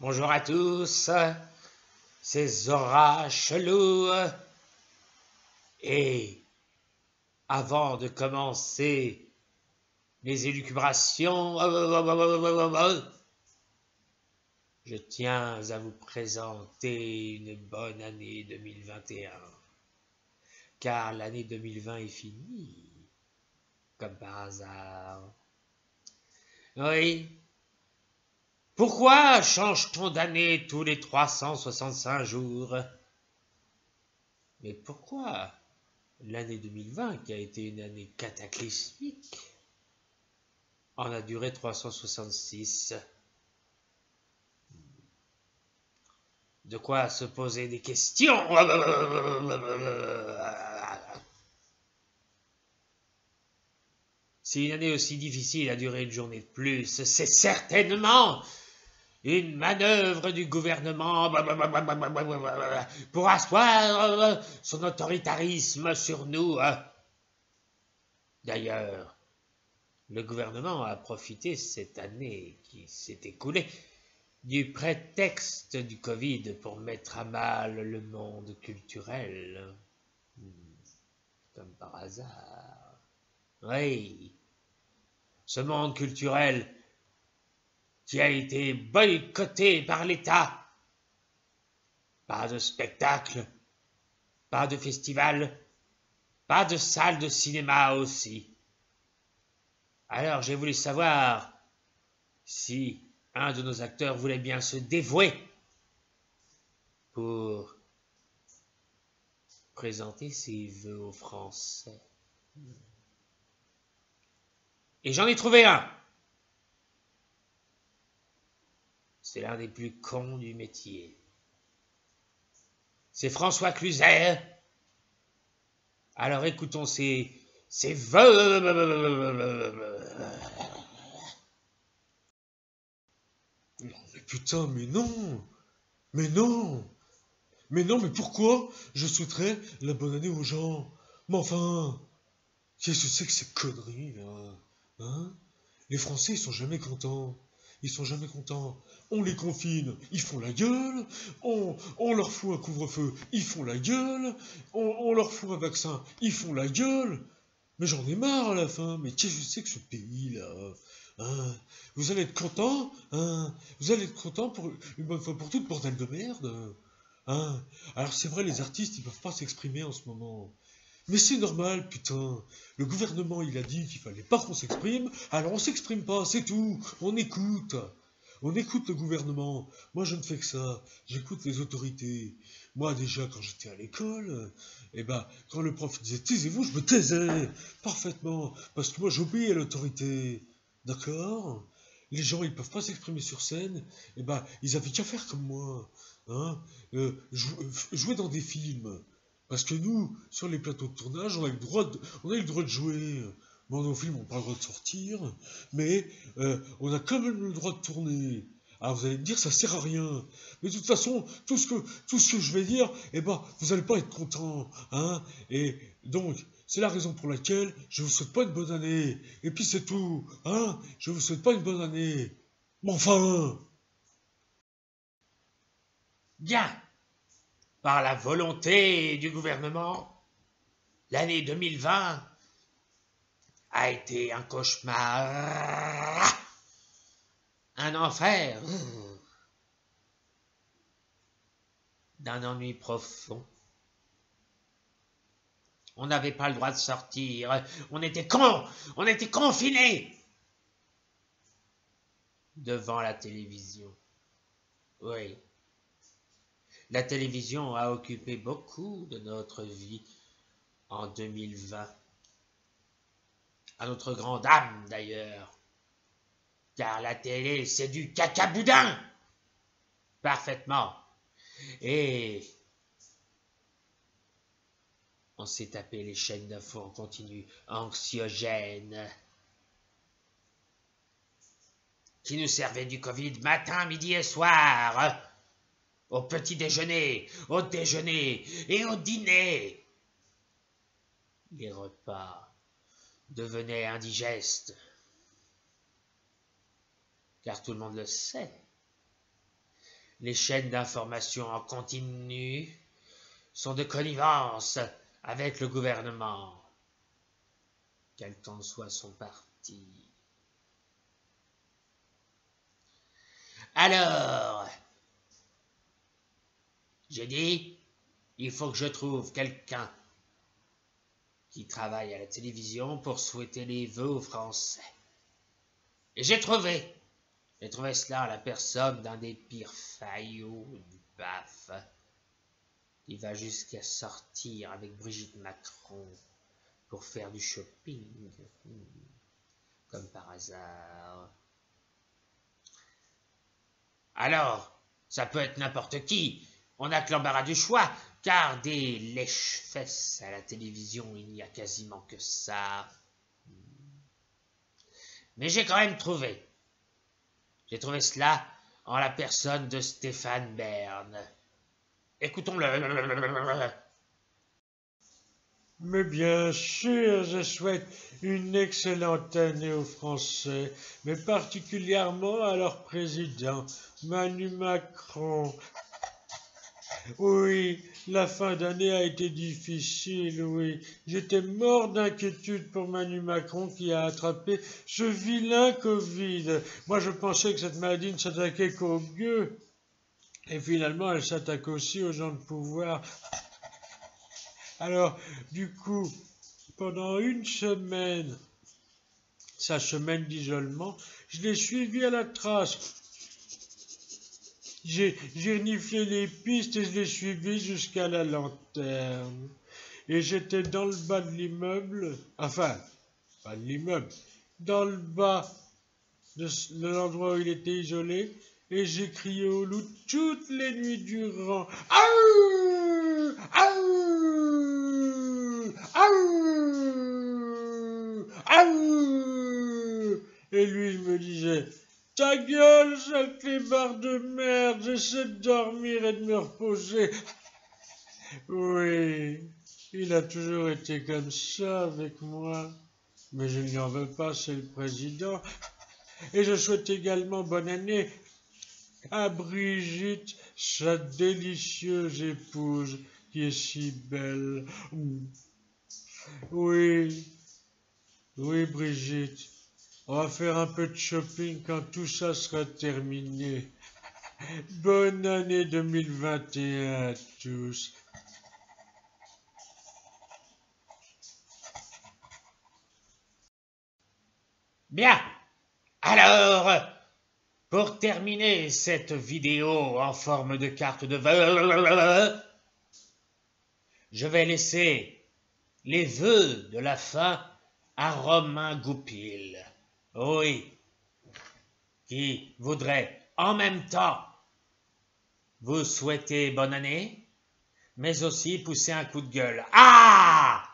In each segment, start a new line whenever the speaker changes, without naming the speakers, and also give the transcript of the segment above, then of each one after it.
Bonjour à tous, c'est Zora Chelou. Et avant de commencer mes élucubrations, je tiens à vous présenter une bonne année 2021. Car l'année 2020 est finie, comme par hasard. Oui. Pourquoi change-t-on d'année tous les 365 jours? Mais pourquoi l'année 2020, qui a été une année cataclysmique, en a duré 366? De quoi se poser des questions. Si une année aussi difficile a duré une journée de plus, c'est certainement une manœuvre du gouvernement pour asseoir son autoritarisme sur nous. D'ailleurs, le gouvernement a profité cette année qui s'est écoulée du prétexte du Covid pour mettre à mal le monde culturel. Comme par hasard. Oui, ce monde culturel qui a été boycotté par l'État. Pas de spectacle, pas de festival, pas de salle de cinéma aussi. Alors j'ai voulu savoir si un de nos acteurs voulait bien se dévouer pour présenter ses vœux aux Français. Et j'en ai trouvé un. C'est l'un des plus cons du métier. C'est François Cluzet. Alors écoutons ses vœux.
Non, mais putain, mais non! Mais non! Mais non, mais pourquoi je souhaiterais la bonne année aux gens? Mais enfin, qu'est-ce que c'est que ces conneries, là? Hein? Les Français, ils sont jamais contents. Ils sont jamais contents. On les confine, ils font la gueule. On leur fout un couvre-feu, ils font la gueule. On leur fout un vaccin, ils font la gueule. Mais j'en ai marre à la fin. Mais qu'est-ce que c'est que ce pays-là? Hein? Vous allez être content, hein? Vous allez être content pour une bonne fois pour toutes, bordel de merde. Hein? Alors c'est vrai, les artistes, ils peuvent pas s'exprimer en ce moment. Mais c'est normal, putain. Le gouvernement, il a dit qu'il fallait pas qu'on s'exprime, alors on s'exprime pas, c'est tout. On écoute. On écoute le gouvernement. Moi, je ne fais que ça. J'écoute les autorités. Moi, déjà, quand j'étais à l'école, quand le prof disait taisez-vous, je me taisais parfaitement. Parce que moi, j'obéis à l'autorité. D'accord? Les gens, ils peuvent pas s'exprimer sur scène. Ils avaient qu'à faire comme moi. Hein? Jouer dans des films. Parce que nous, sur les plateaux de tournage, on a le droit de jouer. Bon, nos films n'ont pas le droit de sortir, mais on a quand même le droit de tourner. Alors vous allez me dire, ça sert à rien. Mais de toute façon, tout ce que je vais dire, vous allez pas être content, hein. Et donc, c'est la raison pour laquelle je vous souhaite pas une bonne année. Et puis c'est tout, hein. Je vous souhaite pas une bonne année. Mais enfin.
Bien, par la volonté du gouvernement, l'année 2020 a été un cauchemar, un enfer, d'un ennui profond. On n'avait pas le droit de sortir, on était confinés devant la télévision. Oui, la télévision a occupé beaucoup de notre vie en 2020. À notre grande âme d'ailleurs, car la télé c'est du cacaboudin, parfaitement. Et on s'est tapé les chaînes d'infos en continu, anxiogènes, qui nous servaient du Covid matin, midi et soir, au petit déjeuner, au déjeuner et au dîner. Les repas devenaient indigestes, car tout le monde le sait. Les chaînes d'information en continu sont de connivence avec le gouvernement, quel qu'en soit son parti. Alors, j'ai dit, il faut que je trouve quelqu'un qui travaille à la télévision pour souhaiter les vœux aux Français. Et j'ai trouvé cela en la personne d'un des pires faillots du PAF, qui va jusqu'à sortir avec Brigitte Macron pour faire du shopping, comme par hasard. Alors, ça peut être n'importe qui, on n'a que l'embarras du choix, car des lèche-fesses à la télévision, il n'y a quasiment que ça. Mais j'ai quand même trouvé. J'ai trouvé cela en la personne de Stéphane Bern. Écoutons-le.
Mais bien sûr, je souhaite une excellente année aux Français, mais particulièrement à leur président, Manu Macron. Oui, la fin d'année a été difficile, oui. J'étais mort d'inquiétude pour Manu Macron qui a attrapé ce vilain Covid. Moi, je pensais que cette maladie ne s'attaquait qu'aux gueux. Et finalement, elle s'attaque aussi aux gens de pouvoir. Alors, du coup, pendant une semaine, sa semaine d'isolement, je l'ai suivi à la trace. J'ai reniflé les pistes et je l'ai suivi jusqu'à la lanterne. Et j'étais dans le bas de l'immeuble, enfin, pas de l'immeuble, dans le bas de l'endroit où il était isolé, et j'ai crié au loup toutes les nuits durant. Aouh! Aouh! Aouh! Aouh! Et lui, il me disait, ta gueule, sale clébard de merde, j'essaie de dormir et de me reposer. Oui, il a toujours été comme ça avec moi. Mais je ne lui en veux pas, c'est le président. Et je souhaite également bonne année à Brigitte, sa délicieuse épouse, qui est si belle. Oui, oui, Brigitte, on va faire un peu de shopping quand tout ça sera terminé. Bonne année 2021 à tous.
Bien. Alors, pour terminer cette vidéo en forme de carte de vœux, je vais laisser les vœux de la fin à Romain Goupil. Oui, qui voudrait en même temps vous souhaiter bonne année, mais aussi pousser un coup de gueule. Ah!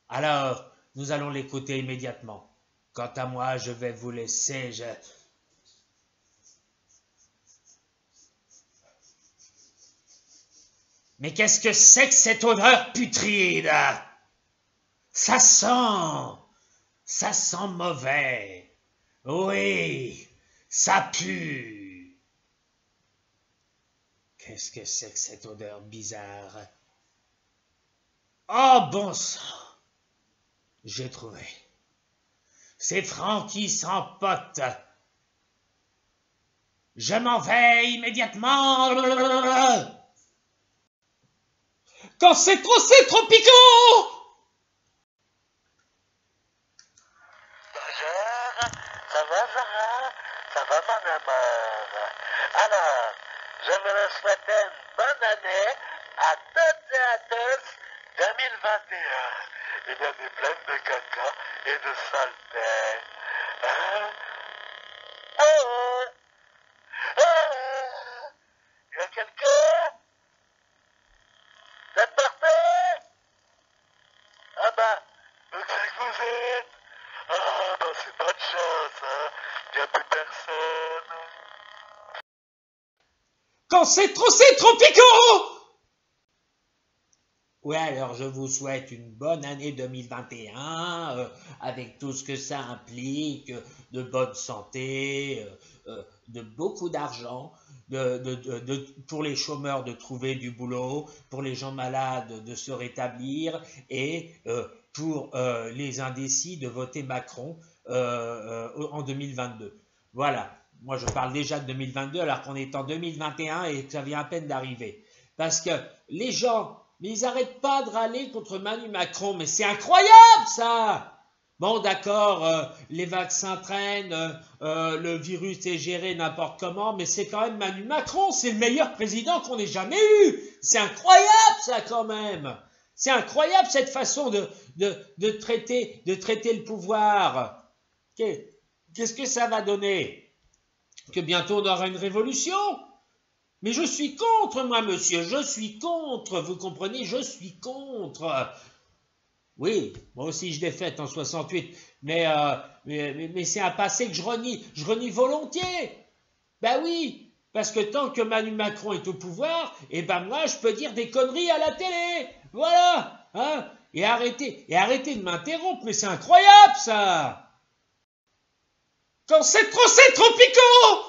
Alors, nous allons l'écouter immédiatement. Quant à moi, je vais vous laisser. Mais qu'est-ce que c'est que cette odeur putride? Ça sent mauvais. Oui, ça pue. Qu'est-ce que c'est que cette odeur bizarre? Oh bon sang, j'ai trouvé. C'est Francky sans pote. Je m'en vais immédiatement. Quand c'est trop piquant.
Bonjour, ça va Sarah? Ça va mon amour? Alors, je voudrais souhaiter une bonne année à toutes et à tous 2021. Une année pleine de caca et de saleté. Hein? Oh! Oh! Y a quelqu'un? Vous êtes parfait? Ah bah, où c'est que vous êtes? Ah bah c'est pas de chance, hein. Y a plus personne.
Quand c'est trop piquant. Ouais, alors je vous souhaite une bonne année 2021, avec tout ce que ça implique, de bonne santé, de beaucoup d'argent, pour les chômeurs de trouver du boulot, pour les gens malades de se rétablir, et pour les indécis de voter Macron en 2022. Voilà, moi je parle déjà de 2022 alors qu'on est en 2021 et que ça vient à peine d'arriver. Parce que les gens, mais ils n'arrêtent pas de râler contre Manu Macron, mais c'est incroyable ça! Bon, d'accord, les vaccins traînent, le virus est géré n'importe comment, mais c'est quand même Manu Macron, c'est le meilleur président qu'on ait jamais eu. C'est incroyable ça quand même. C'est incroyable cette façon de traiter le pouvoir. Qu'est-ce que ça va donner? Que bientôt on aura une révolution? Mais je suis contre, moi, monsieur, je suis contre, vous comprenez, je suis contre. Oui, moi aussi je l'ai faite en 68, mais c'est un passé que je renie volontiers. Ben oui, parce que tant que Manu Macron est au pouvoir, eh ben moi je peux dire des conneries à la télé, voilà, hein, et arrêtez de m'interrompre, mais c'est incroyable ça. Quand c'est trop picot.